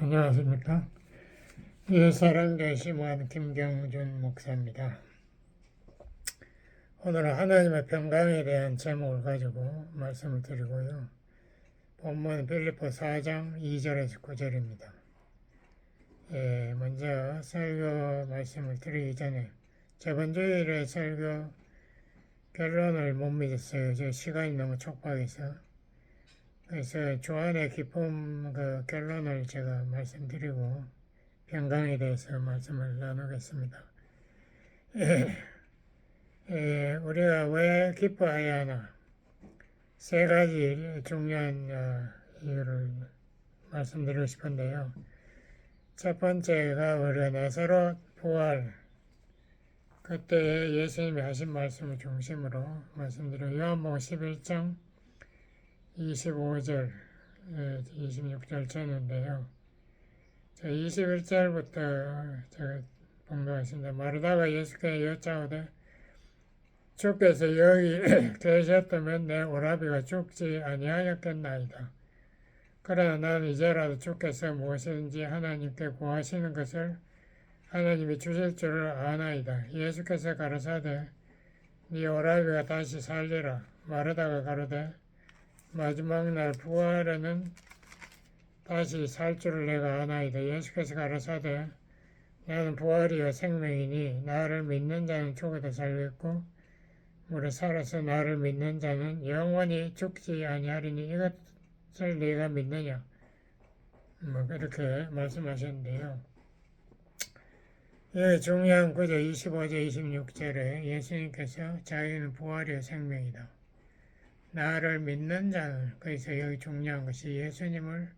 안녕하십니까. 예사랑교회 심무하는 김경준 목사입니다. 오늘은 하나님의 평강에 대한 제목을 가지고 말씀을 드리고요. 본문 빌립보 4장 2절에서 9절입니다. 먼저 설교 말씀을 드리기 전에 저번 주일에 설교 결론을 못 믿었어요. 저 시간이 너무 촉박해서. 그래서 주안의 기쁨 그 결론을 제가 말씀드리고 평강에 대해서 말씀을 나누겠습니다. 우리가 왜 기뻐해야 하나? 세 가지 중요한 이유를 말씀드리고 싶은데요. 첫 번째가 우리가 나사로 부활, 그때 예수님이 하신 말씀을 중심으로 말씀드리고 요한복음 11장 25절, 26절 전인데요. 21절부터 제가 봉독하겠습니다. 마르다가 예수께 여짜오되 주께서 여기 계셨다면 내 오라비가 죽지 아니하였겠나이다. 그러나 나는 이제라도 주께서 무엇이든지 하나님께 구하시는 것을 하나님이 주실 줄을 아나이다. 예수께서 가라사대 네 오라비가 다시 살리라. 마르다가 가로되 마지막 날 부활에는 다시 살 줄을 내가 아나이다. 예수께서 가라사대 나는 부활이요 생명이니 나를 믿는 자는 죽어도 살겠고 무릇 살아서 나를 믿는 자는 영원히 죽지 아니하리니 이것을 네가 믿느냐? 그렇게 말씀하셨는데요. 여기 중요한 구절 25절 26절에 예수님께서 자기는 부활이요 생명이다. 나를 믿는 자는, 그래서 여기 중요한 것이 예수님을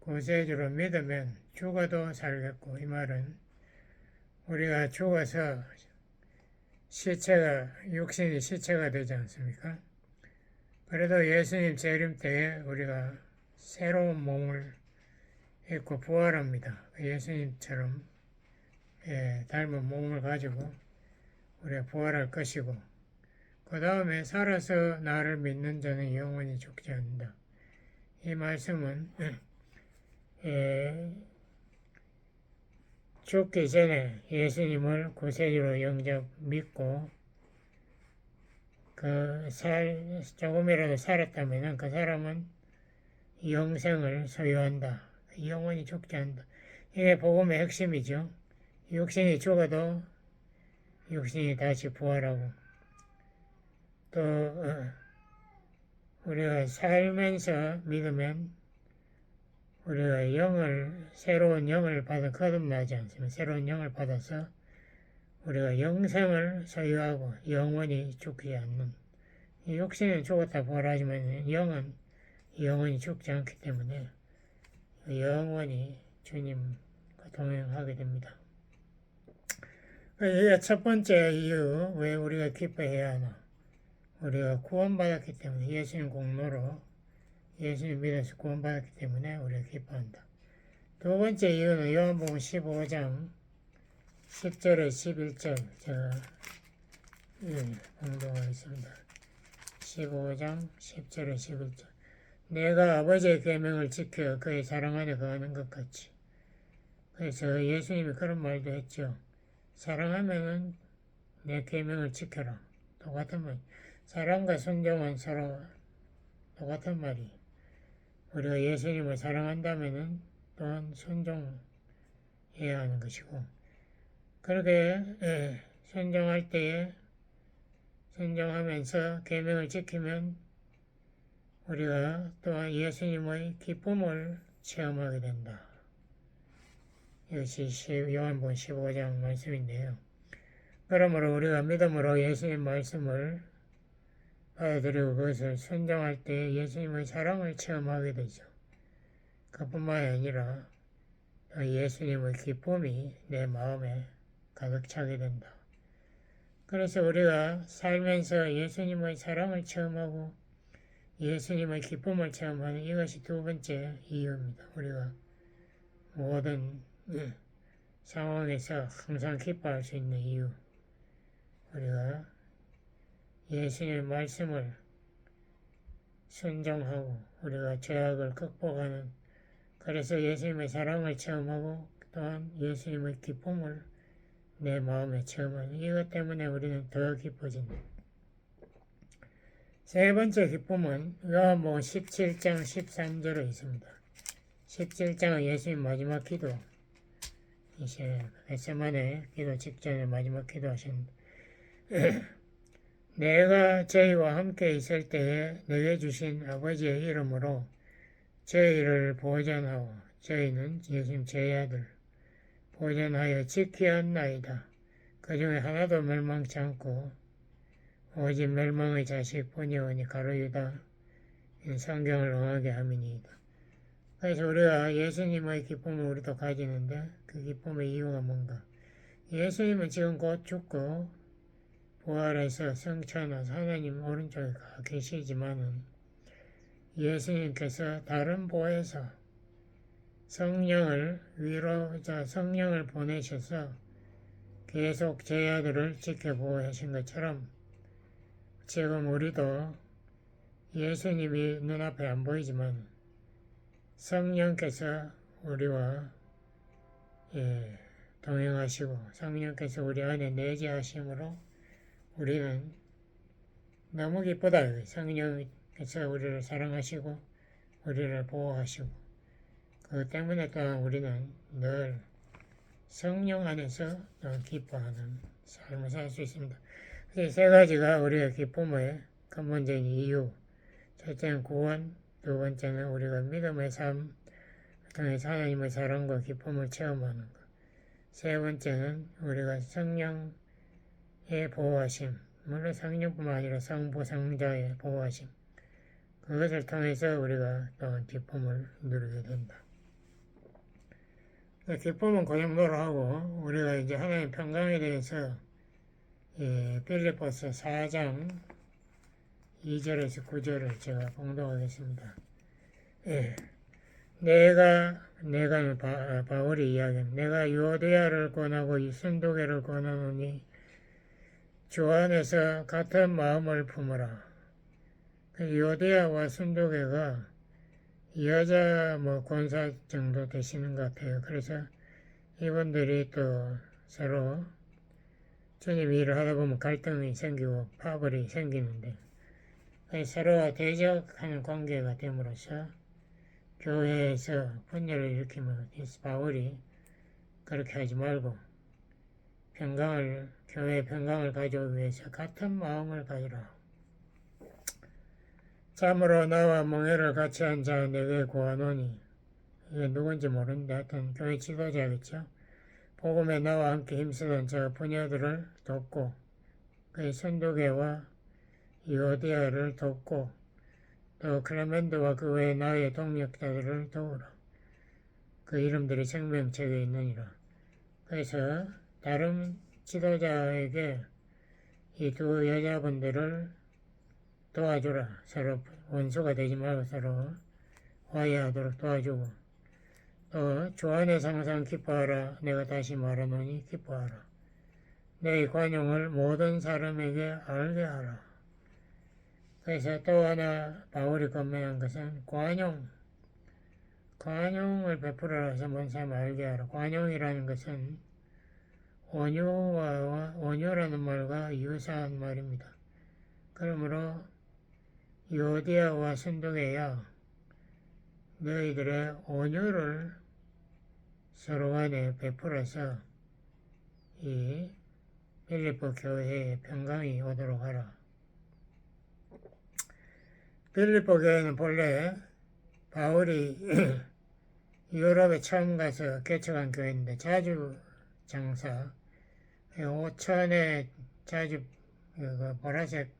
구세주로 믿으면 죽어도 살겠고, 이 말은 우리가 죽어서 육신이 시체가 되지 않습니까? 그래도 예수님 재림 때에 우리가 새로운 몸을 입고 부활합니다. 예수님처럼 닮은 몸을 가지고 우리가 부활할 것이고, 그 다음에 살아서 나를 믿는 자는 영원히 죽지 않는다. 이 말씀은 죽기 전에 예수님을 구세주로 영접 믿고 조금이라도 살았다면 그 사람은 영생을 소유한다. 영원히 죽지 않는다. 이게 복음의 핵심이죠. 육신이 죽어도 육신이 다시 부활하고 또 우리가 살면서 믿으면 우리가 새로운 영을 받아 거듭나지 않습니다. 새로운 영을 받아서 우리가 영생을 소유하고 영원히 죽지 않는, 육신은 죽었다 부활하지만 영은 영원히 죽지 않기 때문에 영원히 주님과 동행하게 됩니다. 이게 첫 번째 이유, 왜 우리가 기뻐해야 하나? 우리가 구원받았기 때문에, 예수님 공로로 예수님 믿어서 구원받았기 때문에 우리가 기뻐한다. 두 번째 이유는 요한복음 15장 10절에 11절 제가 봉독하겠습니다. 15장 10절에 11절 내가 아버지의 계명을 지켜 그의 사랑 안에 거하는 것 같이. 그래서 예수님이 그런 말도 했죠. 사랑하면은 내 계명을 지켜라. 똑같은 말. 사랑과 순종은 서로 똑같은 말이. 우리가 예수님을 사랑한다면은 또한 순종해야 하는 것이고, 그렇게 순종할 때에 순종하면서 계명을 지키면 우리가 또한 예수님의 기쁨을 체험하게 된다. 이것이 요한복음 15장 말씀인데요. 그러므로 우리가 믿음으로 예수님 말씀을 받아들이고 그것을 순종할 때 예수님의 사랑을 체험하게 되죠. 그뿐만이 아니라 예수님의 기쁨이 내 마음에 가득 차게 된다. 그래서 우리가 살면서 예수님의 사랑을 체험하고 예수님의 기쁨을 체험하는 이것이 두 번째 이유입니다. 우리가 모든 상황에서 항상 기뻐할 수 있는 이유. 우리가 예수님의 말씀을 순종하고 우리가 죄악을 극복하는 그래서 예수님의 사랑을 체험하고 또한 예수님의 기쁨을 내 마음에 체험하는 이것 때문에 우리는 더 기뻐진다. 세 번째 기쁨은 요한복음 17장 13절에 있습니다. 17장은 예수님 마지막 기도, 이제 겟세마네 기도 직전에 마지막 기도하셨는데 내가 저희와 함께 있을 때에 내게 주신 아버지의 이름으로 저희를 보전하고 저희는 예수님 저희 아들 보전하여 지키었나이다. 그 중에 하나도 멸망치 않고 오직 멸망의 자식뿐이오니 가로유다 성경을 응하게 함이니이다. 그래서 우리가 예수님의 기쁨을 우리도 가지는데 그 기쁨의 이유가 뭔가? 예수님은 지금 곧 죽고 부활해서 성천하서 하나님 오른쪽에 가 계시지만은 예수님께서 다른 보에서 성령을 성령을 보내셔서 계속 제 아들을 지켜보신 것처럼 지금 우리도 예수님이 눈앞에 안 보이지만 성령께서 우리와 동행하시고 성령께서 우리 안에 내재하심으로 우리는 너무 기쁘다. 성령께서 우리를 사랑하시고 우리를 보호하시고 그 때문에 또한 우리는 늘 성령 안에서 기뻐하는 삶을 살 수 있습니다. 이 세 가지가 우리의 기쁨의 근본적인 이유. 첫째는 구원, 두 번째는 우리가 믿음의 삶 통해서 하나님의 사랑과 기쁨을 체험하는 것. 세 번째는 우리가 성령의 보호하심, 물론 성령뿐만 아니라 성부, 성자의 보호하심. 그것을 통해서 우리가 또한 기쁨을 누리게 된다. 기쁨은 그 정도로 하고 우리가 이제 하나님의 평강에 대해서 빌립보서 4장 2절에서 9절을 제가 봉독하겠습니다. 바울이 이야기합니다. 내가 유오데아를 권하고 순도계를 권하노니 주 안에서 같은 마음을 품으라. 유오데아와 순도계가 여자 권사 정도 되시는 것 같아요. 그래서 이분들이 또 서로 주님 일을 하다 보면 갈등이 생기고 파벌이 생기는데 서로가 대적하는 관계가 됨으로써 교회에서 분열을 일으키면 바울이 그렇게 하지 말고 교회의 평강을 가져오기 위해서 같은 마음을 가지라. 참으로 나와 멍에를 같이 한 자 내게 구하노니 이게 누군지 모르는데 하여튼 교회 지도자겠죠. 복음에 나와 함께 힘쓰던 저 부녀들을 돕고 그의 선도계와 유오디아를 돕고 또 클레멘드와 그 외 나의 동력자들을 도우라. 그 이름들이 생명책에 있느니라. 그래서 다른 지도자에게 이 두 여자분들을 도와주라. 서로 원수가 되지 말고 서로 화해하도록 도와주고 또 주 안에서 항상 기뻐하라. 내가 다시 말하노니 기뻐하라. 내 관용을 모든 사람에게 알게 하라. 그래서 또 하나 바울이 권면한 것은 관용을 베풀어라 해서 뭔 사람 알게 하라. 관용이라는 것은 온유라는 말과 유사한 말입니다. 그러므로 유오디아와 순도계야 너희들의 온유를 서로 간에 베풀어서 이 빌립보 교회에 평강이 오도록 하라. 빌립보 교회는 본래 바울이 유럽에 처음 가서 개척한 교회인데 자주 장사 5천에 자주 보라색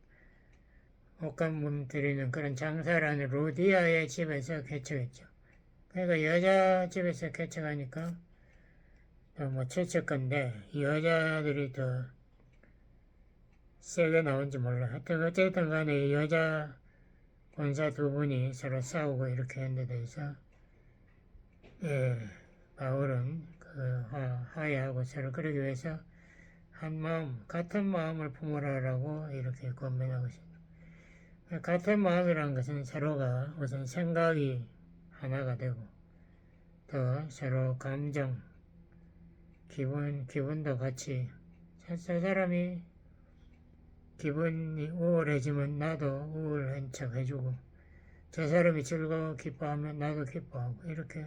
옷감분 드리는 그런 장사라는 루디아의 집에서 개척했죠. 그러니까 여자 집에서 개척하니까 또 최측건데 여자들이 더 세게 나온지 몰라. 하여튼 어쨌든 간에 여자 권사 두 분이 서로 싸우고 이렇게 했는데 대해서 바울은 화해하고 서로 그러기 위해서 한 마음, 같은 마음을 품으라라고 이렇게 권면하고 있습니다. 같은 마음이라는 것은 서로가 우선 생각이 하나가 되고 또 서로 감정, 기분도 같이 저 사람이 기분이 우울해지면 나도 우울한 척 해주고 저 사람이 즐거워 기뻐하면 나도 기뻐하고 이렇게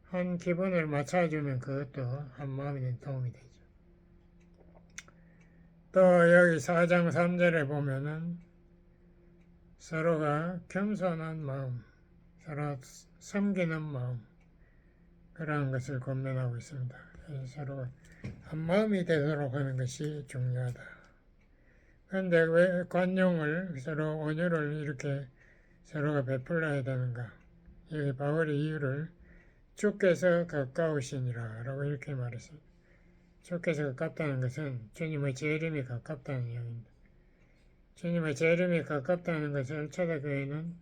한 기분을 맞춰주면 그것도 한 마음에 도움이 되죠. 또 여기 4장 3절에 보면은 서로가 겸손한 마음, 서로 섬기는 마음 그러한 것을 권면하고 있습니다. 서로 한 마음이 되도록 하는 것이 중요하다. 그런데 왜 관용을 서로 온유를 이렇게 서로가 베풀어야 되는가? 여기 바울이 이유를 주께서 가까우시니라 라고 이렇게 말했습니다. 주께서 가깝다는 것은 주님의 재림이 가깝다는 이야기입니다. 주님의 재림이 가깝다는 것을 초대교회는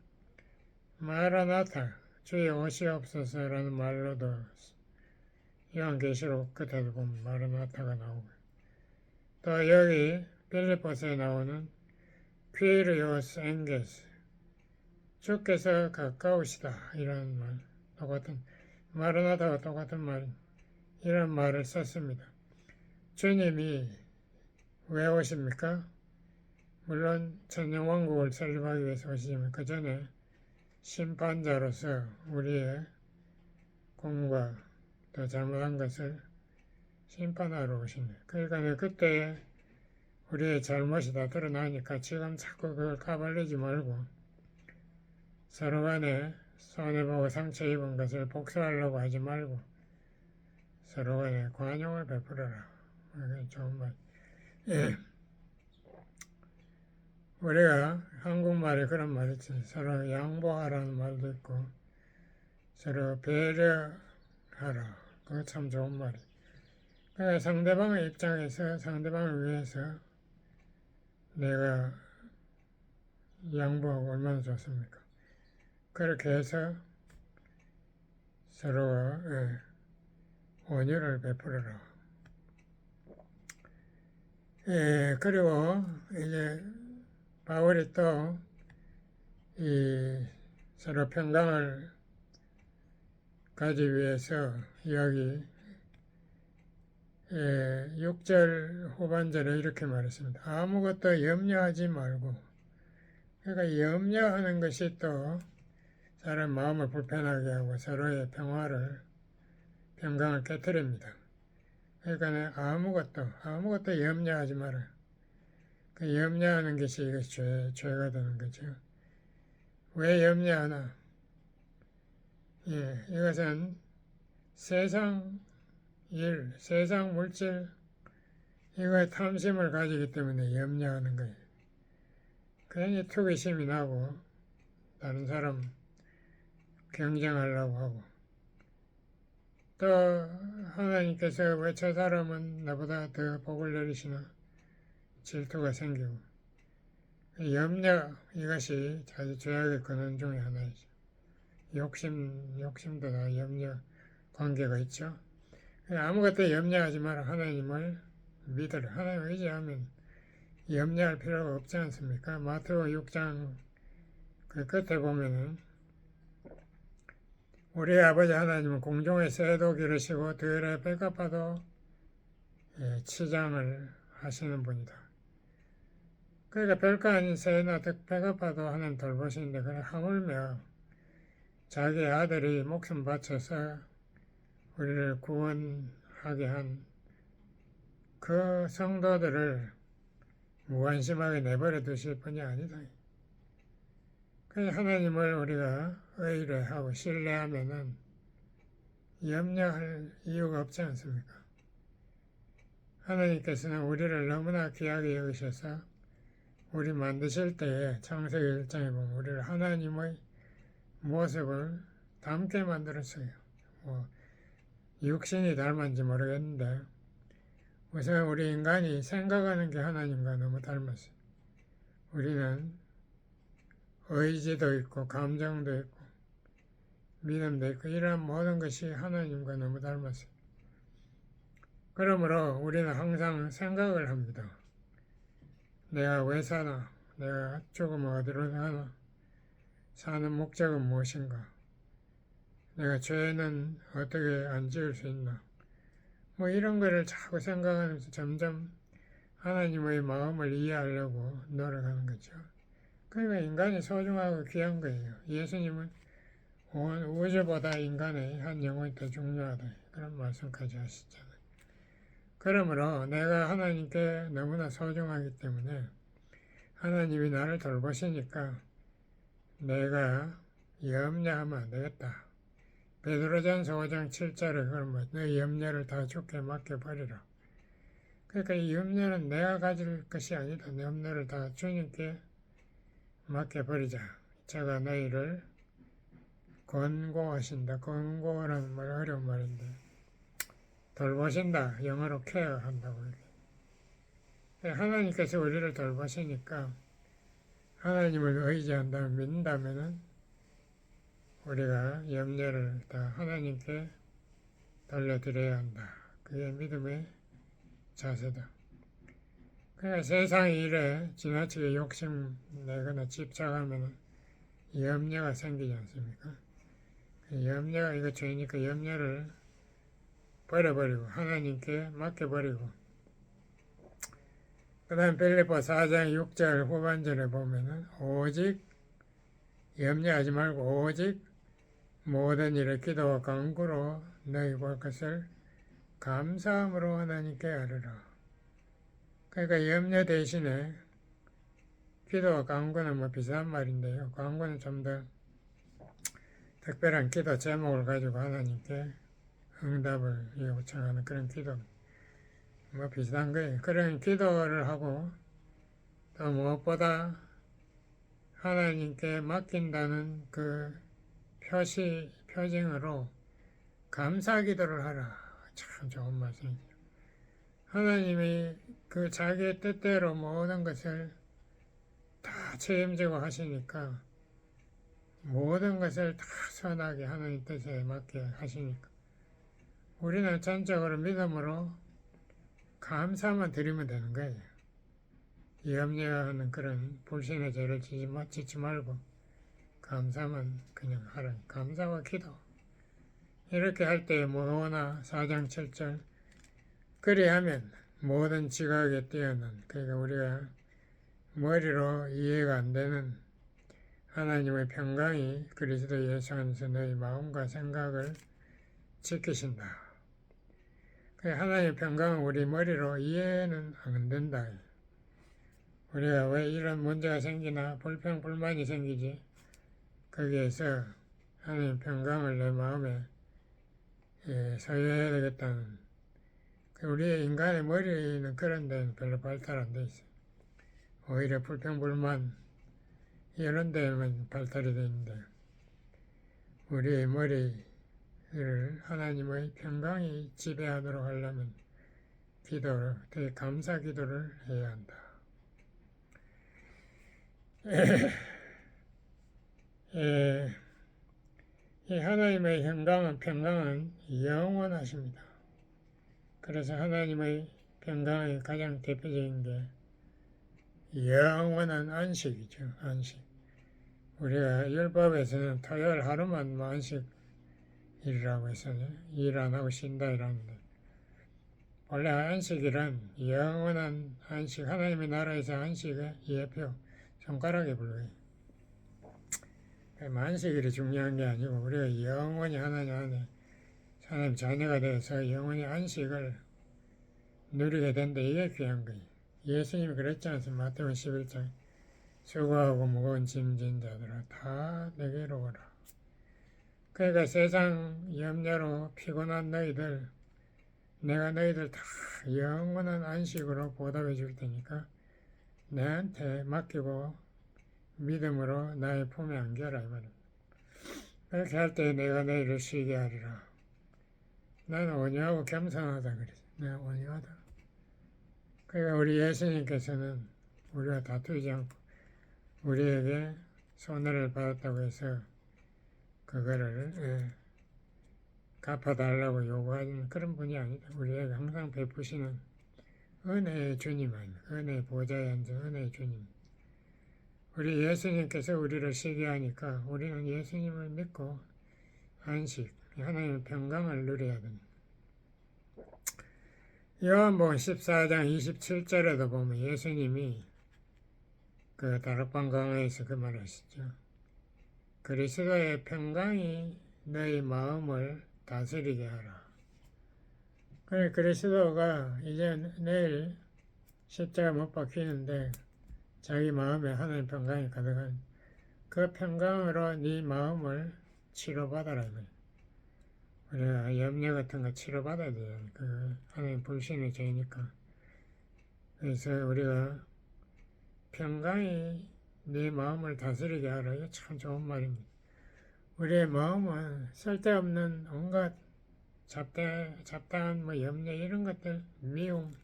마라나타, 주의 오시옵소서라는 말로도 요한계시록 끝에도 보면 마라나타가 나오고 또 여기 빌립보서에 나오는 퀴리오스 엥게스 주께서 가까우시다 이런 말 똑같은 마라나타와 똑같은 말 이런 말을 썼습니다. 주님이 왜 오십니까? 물론 천년왕국을 설립하기 위해서 오시지만 그 전에 심판자로서 우리의 공과 또 잘못한 것을 심판하러 오십니다. 그러니까 그때 우리의 잘못이 다 드러나니까 지금 자꾸 그걸 까발리지 말고 서로 간에 손해보고 상처 입은 것을 복수하려고 하지 말고 서로 간에 관용을 베풀어라. 좋은 말. 예. 우리가 한국말에 그런 말이 있지. 서로 양보하라는 말도 있고 서로 배려하라. 그거 참 좋은 말이에요. 그러니까 상대방의 입장에서 상대방을 위해서 내가 양보하고 얼마나 좋습니까? 그렇게 해서 서로가 온유를 베풀어라. 그리고 이제 바울이 또 이 서로 평강을 가지 위해서 여기 6절 후반절에 이렇게 말했습니다. 아무것도 염려하지 말고 그러니까 염려하는 것이 또 사람 마음을 불편하게 하고 서로의 평강을 깨뜨립니다. 그러니까 아무것도 염려하지 마라. 그 염려하는 것이 이것이 죄가 되는 거죠. 왜 염려하나? 이것은 세상 일, 세상 물질 이거에 탐심을 가지기 때문에 염려하는 거예요. 괜히 투기심이 나고 다른 사람 경쟁하려고 하고 또 하나님께서 왜 저 사람은 나보다 더 복을 내리시나 질투가 생기고 염려 이것이 자주 죄악의 근원 중에 하나이죠. 욕심도 다 염려 관계가 있죠. 아무것도 염려하지 마라. 하나님을 믿으라. 하나님을 의지하면 염려할 필요가 없지 않습니까? 마태복음 6장 그 끝에 보면은 우리 아버지 하나님은 공중의 새도 기르시고 들의 백합화도 치장을 하시는 분이다. 그러니까 별거 아닌 새나 백합화도 하나님 돌보시는데 그래 하물며 자기 아들이 목숨 바쳐서 우리를 구원하게 한 그 성도들을 무관심하게 내버려 두실 분이 아니다. 그래서 하나님을 우리가 의뢰하고 신뢰하면은 염려할 이유가 없지 않습니까? 하나님께서는 우리를 너무나 귀하게 여기셔서 우리 만드실 때에 창세기 1장에 보면 우리를 하나님의 모습을 닮게 만들었어요. 육신이 닮았는지 모르겠는데 우선 우리 인간이 생각하는 게 하나님과 너무 닮았어요. 우리는 의지도 있고 감정도 있고 믿음도 있고 이런 모든 것이 하나님과 너무 닮았어요. 그러므로 우리는 항상 생각을 합니다. 내가 왜 사나? 내가 죽으면 어디로 가나? 사는 목적은 무엇인가? 내가 죄는 어떻게 안 지을 수 있나? 뭐 이런 거를 자꾸 생각하면서 점점 하나님의 마음을 이해하려고 노력하는 거죠. 그러니까 인간이 소중하고 귀한 거예요. 예수님은 온 우주보다 인간의 한 영혼이 더 중요하다. 그런 말씀까지 하시잖아요. 그러므로 내가 하나님께 너무나 소중하기 때문에 하나님이 나를 돌보시니까 내가 염려하면 안 되겠다. 베드로전서 5장 7절에 그러면 너 염려를 다 주께 맡겨버리라. 그러니까 이 염려는 내가 가질 것이 아니다. 내 염려를 다 주님께 맡겨버리자. 제가 너희를 권고하신다. 권고라는 말 어려운 말인데 돌보신다. 영어로 케어한다고. 하나님께서 우리를 돌보시니까 하나님을 의지한다면 믿는다면은 우리가 염려를 다 하나님께 돌려드려야 한다. 그게 믿음의 자세다. 그러니까 세상 일에 지나치게 욕심내거나 집착하면 염려가 생기지 않습니까? 염려가 이거 죄니까 염려를 버려버리고 하나님께 맡겨버리고 그 다음 빌립보 4장 6절 후반절에 보면은 오직 염려하지 말고 오직 모든 일에 기도와 간구로 너희 볼 것을 감사함으로 하나님께 아뢰라. 그러니까 염려 대신에 기도와 간구는 뭐 비슷한 말인데요. 간구는 좀 더 특별한 기도 제목을 가지고 하나님께 응답을 요청하는 그런 기도. 뭐 비슷한 거예요. 그런 기도를 하고 또 무엇보다 하나님께 맡긴다는 그 표징으로 감사 기도를 하라. 참 좋은 말씀이죠. 하나님이 그 자기의 뜻대로 모든 것을 다 책임지고 하시니까 모든 것을 다 선하게 하나님 뜻에 맞게 하시니까 우리는 전적으로 믿음으로 감사만 드리면 되는 거예요. 염려하는 그런 불신의 죄를 짓지 말고 감사만 그냥 하라. 감사와 기도. 이렇게 할 때 뭐나 4장 7절 그리하면 모든 지각에 뛰어난 그러니까 우리가 머리로 이해가 안 되는 하나님의 평강이 그리스도 예수 안에서 너희 마음과 생각을 지키신다. 하나님의 평강은 우리 머리로 이해는 안 된다. 우리가 왜 이런 문제가 생기나 불평, 불만이 생기지? 거기에서 하나님의 평강을 내 마음에 소유해야 되겠다는 우리 인간의 머리는 그런 데는 별로 발달 안 돼 있어요. 오히려 불평, 불만 이런 데만 발달이 되는데 우리의 머리를 하나님의 평강이 지배하도록 하려면 기도를, 되게 감사 기도를 해야 한다. 이 하나님의 평강은 영원하십니다. 그래서 하나님의 평강의 가장 대표적인 게 영원한 안식이죠. 안식. 우리가 율법에서는 토요일 하루만 안식일이라고 했어요. 일 안 하고 쉰다 이러는데 원래 안식일은 영원한 안식, 하나님의 나라에서 안식의 예표, 손가락에 불과해요. 안식일이 중요한 게 아니고 우리가 영원히 하나님 안에 하나님 자녀가 돼서 영원히 안식을 누리게 된다. 이게 귀한 거예요. 예수님이 그랬지 않습니까? 마태복음 11장 수고하고 무거운 짐진 자들아 다 내게로 오라. 그러니까 세상 염려로 피곤한 너희들 내가 너희들 다 영원한 안식으로 보답해 줄 테니까 내한테 맡기고 믿음으로 나의 품에 안겨라 이 말입니다. 그렇게 할 때 내가 너희를 쉬게 하리라. 나는 온유하고 겸손하다 그랬어요. 내가 온유하다. 그러니까 우리 예수님께서는 우리와 다투지 않고 우리에게 손해를 받았다고 해서 그거를 갚아달라고 요구하는 그런 분이 아니다. 우리에게 항상 베푸시는 은혜의 주님 아닙니까? 은혜의 보좌에 앉은 은혜의 주님. 우리 예수님께서 우리를 쉬게 하니까 우리는 예수님을 믿고 안식, 하나님의 평강을 누려야 됩니다. 요한복음 14장 27절에도 보면 예수님이 그 다락방 강화에서 그 말을 하시죠. 그리스도의 평강이 너희 마음을 다스리게 하라. 그래, 그리스도가 이제 내일 십자가 못 박히는데 자기 마음에 하나님 평강이 가득한 그 평강으로 네 마음을 치료받아라. 우리가 염려 같은 거 치료받아야 돼요. 그 하나님 불신의 죄니까. 그래서 우리가 평강이 네 마음을 다스리게 하라. 이거 참 좋은 말입니다. 우리의 마음은 쓸데없는 온갖 잡다한 뭐 염려 이런 것들, 미움,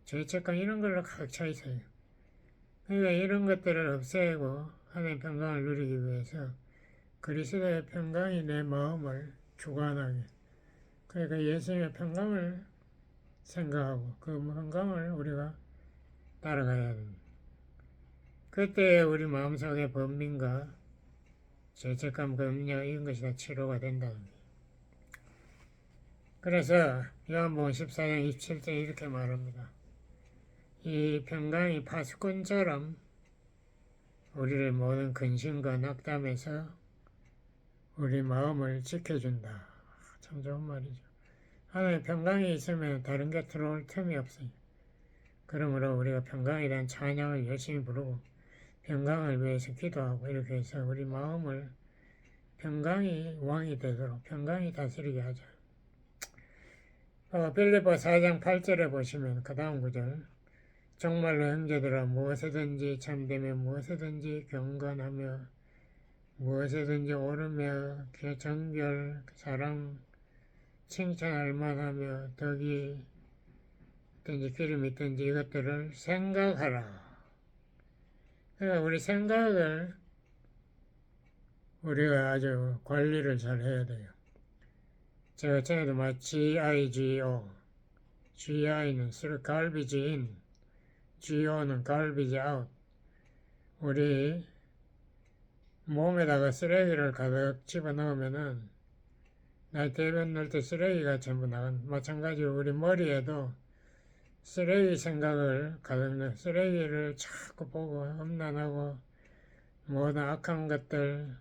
죄책감 이런 걸로 가득 차 있어요. 그러니까 이런 것들을 없애고 하나님의 평강을 누리기 위해서 그리스도의 평강이 내 마음을 주관하게. 그러니까 예수님의 평강을 생각하고 그 평강을 우리가 따라가야 됩니다. 그때 우리 마음속의 번민과 죄책감, 염려 이런 것이 다 치료가 된다는 거예요. 그래서 요한복음 14장 27절 이렇게 말합니다. 이 평강이 파수꾼처럼 우리를 모든 근심과 낙담에서 우리 마음을 지켜준다. 참 좋은 말이죠. 하나님의 평강이 있으면 다른 게 들어올 틈이 없어요. 그러므로 우리가 평강에 대한 찬양을 열심히 부르고 평강을 위해서 기도하고 이렇게 해서 우리 마음을 평강이 왕이 되도록 평강이 다스리게 하자. 빌립보 4장 8절에 보시면 그 다음 구절 정말로 형제들아 무엇에든지 참되며 무엇에든지 경건하며 무엇에든지 오르며 정결 사랑 칭찬할 만하며 덕이 있든지 기름이 있든지 이것들을 생각하라. 그러니까 우리 생각을 우리가 아주 관리를 잘 해야 돼요. 제가 전에도 말 GIGO GI는 garbage in GO는 garbage out. 우리 몸에다가 쓰레기를 가득 집어넣으면은 나 대변 넣을 때 쓰레기가 전부 나간. 마찬가지로 우리 머리에도 쓰레기 생각을 가득 넣어 쓰레기를 자꾸 보고 험난하고 모든 악한 것들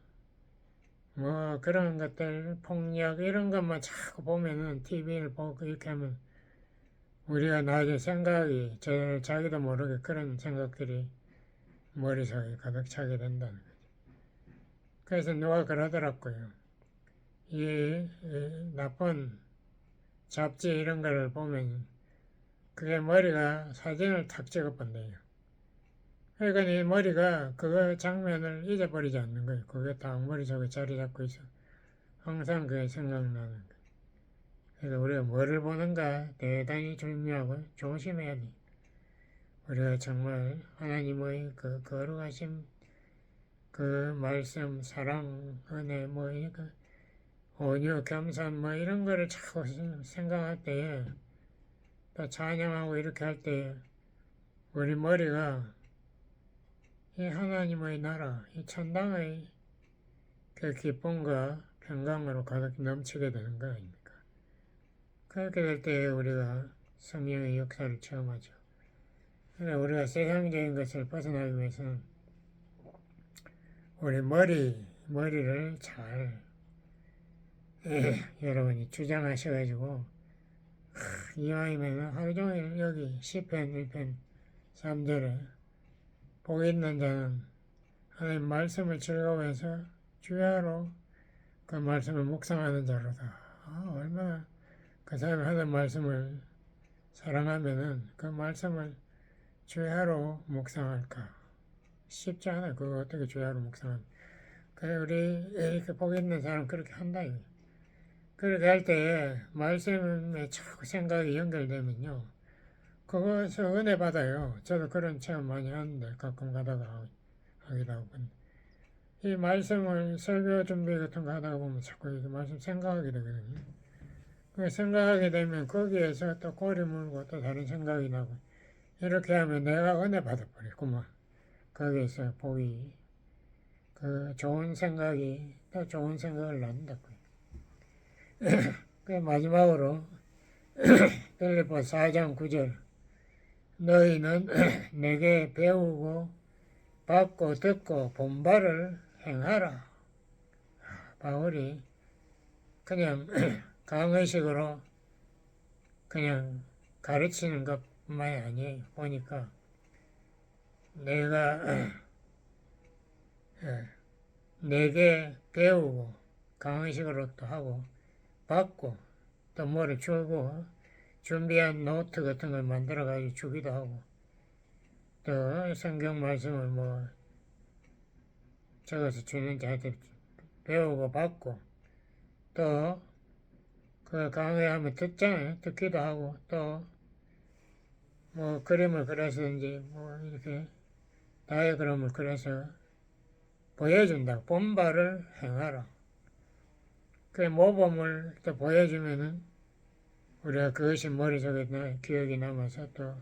뭐 그런 것들 폭력 이런 것만 자꾸 보면은 TV를 보고 이렇게 하면 우리가 나중에 생각이 자기도 모르게 그런 생각들이 머릿속에 가득 차게 된다는 거죠. 그래서 누가 그러더라고요. 이 나쁜 잡지 이런 거를 보면 그게 머리가 사진을 탁 찍어본대요. 그러니까 이 머리가 그 장면을 잊어버리지 않는 거예요. 그게 다 머릿속에 자리 잡고 있어. 항상 그게 생각나는 거예요. 그래서 우리가 뭐를 보는가 대단히 중요하고 조심해야 돼. 우리가 정말 하나님의 그 거룩하신 그 말씀, 사랑, 은혜, 뭐 이렇게 온유, 겸손 뭐 이런 거를 자꾸 생각할 때에 또 찬양하고 이렇게 할 때에 우리 머리가 이 하나님의 나라, 이 천당의 그 기쁨과 평강으로 가득 넘치게 되는 거 아닙니까? 그렇게 될 때 우리가 성령의 역사를 체험하죠. 그러니까 우리가 세상적인 것을 벗어나기 위해서는 우리 머리를 잘 여러분이 주장하셔가지고 이왕이면 하루 종일 여기 시편 1편 3절에 복 있는 자는 하나님 말씀을 즐거워해서 주야로 그 말씀을 묵상하는 자로다. 얼마나 그 사람이 하는 말씀을 사랑하면은 그 말씀을 주야로 묵상할까? 쉽지 않아요. 그거 어떻게 주야로 묵상합니까? 그래 우리 이렇게 복 있는 사람 그렇게 한다 이거. 그렇게 할 때에 말씀에 자꾸 생각이 연결되면요. 그것을 은혜 받아요. 저도 그런 체험 많이 하는데 가끔 가다가 하기도 하고. 이 말씀을 설교 준비 같은 거 하다가 보면 자꾸 이 말씀 생각하게 되거든요. 그 생각하게 되면 거기에서 또 꼬리 물고 또 다른 생각이 나고 이렇게 하면 내가 은혜 받아버리구만. 거기에서 복이 그 좋은 생각이 또 좋은 생각을 낳는다고요. 그 마지막으로 빌립보 4장 9절 너희는 내게 배우고 받고 듣고 본 바를 행하라. 바울이 그냥 강의식으로 그냥 가르치는 것만이 아니에요. 보니까 내가 내게 배우고 강의식으로 또 하고 받고 또 뭐를 주고 준비한 노트 같은 걸 만들어 가지고 주기도 하고 또 성경 말씀을 뭐 적어서 주는 자한테 배우고 받고 또 그 강의하면 듣잖아요. 듣기도 하고 또 뭐 그림을 그려서든지 뭐 이렇게 다이어그램을 그려서 보여준다. 본 바를 행하라. 그 모범을 또 보여주면은 우리가 그것이 머릿속에 기억이 남아서 또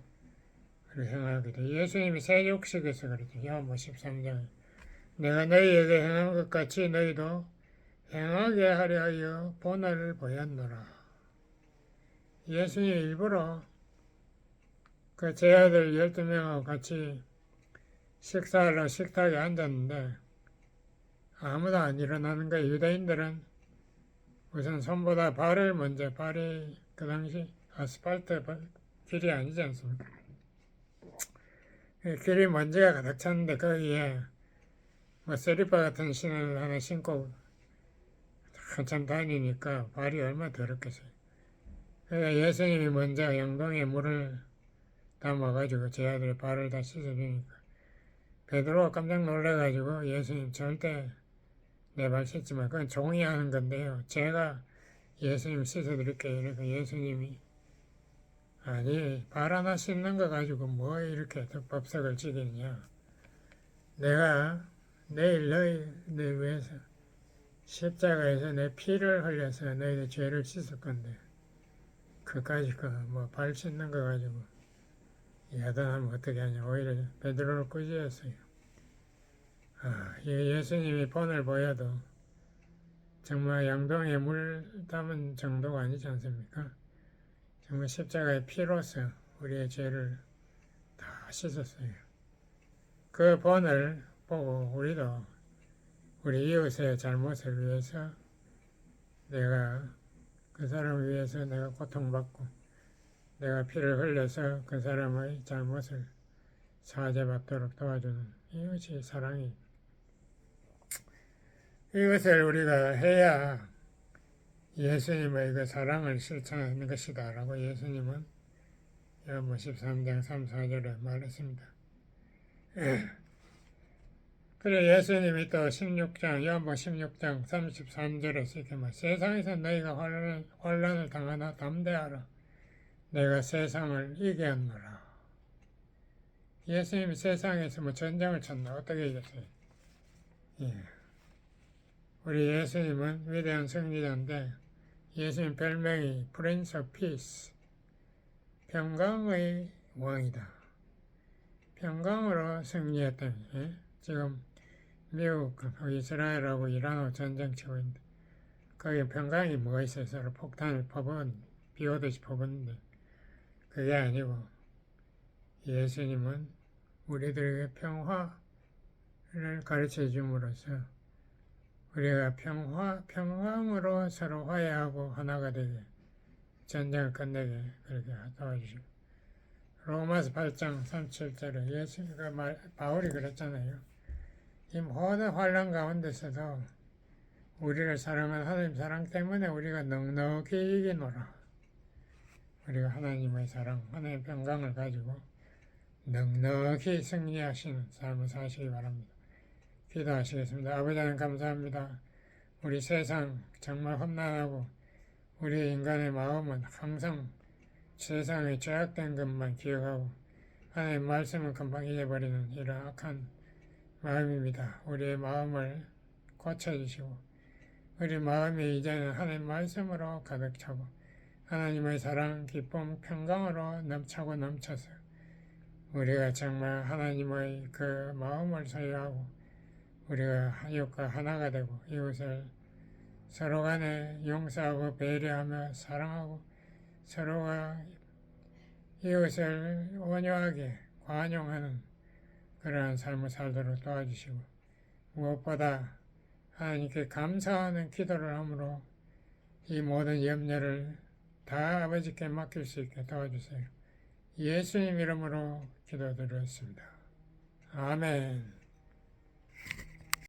행하게 돼. 예수님이 세욕식에서 그랬죠. 요한복음 13장 내가 너희에게 행한 것 같이 너희도 행하게 하려 하여 본을 보였노라. 예수님이 일부러 그 제 아들 12명하고 같이 식사하러 식탁에 앉았는데 아무도 안 일어나는 거예요. 유대인들은 우선 손보다 발을 먼저, 발이 그 당시 아스팔트 길이 아니지 않습니까? 길이 먼지가 가득 찼는데 거기에 뭐 세리파 같은 신을 하나 신고 한참 다니니까 발이 얼마나 더럽겠어요. 그러니까 예수님이 먼저 영동에 물을 담아가지고 제 아들의 발을 다 씻어주니까 베드로가 깜짝 놀라가지고 예수님 절대 내 발 씻지 마. 그건 종이 하는 건데요. 제가 예수님 씻어드릴게요. 그러니까 예수님이 아니 발 하나 씻는 거 가지고 뭐 이렇게 법석을 지겠냐. 내가 내일 너희들 위해서 십자가에서 내 피를 흘려서 너희들 죄를 씻을 건데 그까지 뭐 발 씻는 거 가지고 야단하면 어떻게 하냐. 오히려 베드로를 꾸짖었어요. 예수님이 본을 보여도 정말 양동이에 물 담은 정도가 아니지 않습니까? 정말 십자가의 피로서 우리의 죄를 다 씻었어요. 그 본을 보고 우리도 우리 이웃의 잘못을 위해서 내가 그 사람을 위해서 내가 고통받고 내가 피를 흘려서 그 사람의 잘못을 사죄받도록 도와주는 이것이 사랑이. 이것을 우리가 해야 예수님의 그 사랑을 실천하는 것이다 라고 예수님은 요한복음 13장 3, 4절에 말했습니다. 그래 예수님이 또 16장 요한복음 16장 33절에서 이렇게 말 세상에서 너희가 환난을 당하나 담대하라 내가 세상을 이겼노라. 예수님이 세상에서 뭐 전쟁을 쳤나 어떻게 이겼어요? 예. 우리 예수님은 위대한 승리자인데 예수님 별명이 Prince of Peace, 평강의 왕이다. 평강으로 승리했다니. 예? 지금 미국, 이스라엘하고 이란하고 전쟁 치고 있는데 거기 평강이 뭐가 있어요? 서로 폭탄을 비 오듯이 퍼붓는데 그게 아니고 예수님은 우리들에게 평화를 가르쳐 줌으로써 우리가 평강으로 서로 화해하고 하나가 되게 전쟁을 끝내게 그렇게 도와주시고 로마서 8장 37절에 예수가 바울이 그랬잖아요. 이 모든 환난 가운데서도 우리를 사랑하는 하나님 사랑 때문에 우리가 넉넉히 이기노라. 우리가 하나님의 사랑, 하나님의 평강을 가지고 넉넉히 승리하시는 삶을 사시기 바랍니다. 기도하시겠습니다. 아버지 하나님 감사합니다. 우리 세상 정말 험난하고 우리 인간의 마음은 항상 세상에 죄악된 것만 기억하고 하나님의 말씀을 금방 잊어버리는 이런 악한 마음입니다. 우리의 마음을 고쳐주시고 우리 마음이 이제는 하나님 말씀으로 가득 차고 하나님의 사랑, 기쁨, 평강으로 넘차고 넘쳐서 우리가 정말 하나님의 그 마음을 소유하고 우리가 이웃과 하나가 되고 이웃을 서로 간에 용서하고 배려하며 사랑하고 서로가 이웃을 온유하게 관용하는 그러한 삶을 살도록 도와주시고 무엇보다 하나님께 감사하는 기도를 함으로 이 모든 염려를 다 아버지께 맡길 수 있게 도와주세요. 예수님 이름으로 기도드렸습니다. 아멘.